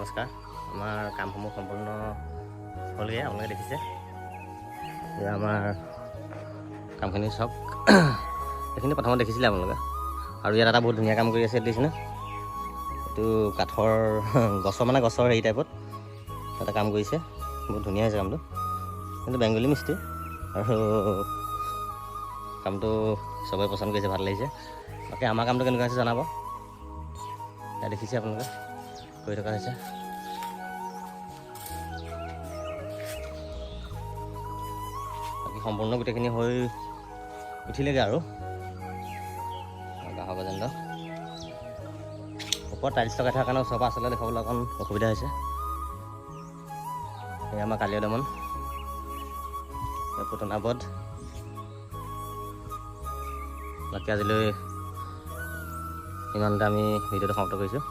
নমস্কাৰ। আমাৰ কামসমূহ সম্পূৰ্ণ হ'লগৈ, আপোনালোকে দেখিছে। এয়া আমাৰ কামখিনি চাওক। এইখিনি প্ৰথমত দেখিছিলে আপোনালোকে। আৰু ইয়াত এটা বহুত ধুনীয়া কাম কৰি আছে দেখিছেনে? এইটো কাঠৰ গছৰ হেৰি টাইপত এটা কাম কৰিছে। বহুত ধুনীয়া হৈছে কামটো, কিন্তু বেংগলী মিস্ত্ৰী আৰু কামটো চবেই পচন্দ কৰিছে, ভাল লাগিছে। বাকী আমাৰ কামটো কেনেকুৱা হৈছে জনাব। এয়া দেখিছে আপোনালোকে কৰি থকা হৈছে। বাকী সম্পূৰ্ণ গোটেইখিনি হৈ উঠিলেগৈ আৰু গ্ৰাহক এজেণ্ট ওপৰত টাইলছ লগাই থকাৰ কাৰণে ওচৰৰ পৰা আচলতে দেখাবলৈ অকণ অসুবিধা হৈছে। এয়া আমাৰ কালিয় দমন পুতনাবধ। বাকী আজিলৈ ইমানতে আমি ভিডিঅ'টো সমাপ্ত কৰিছোঁ।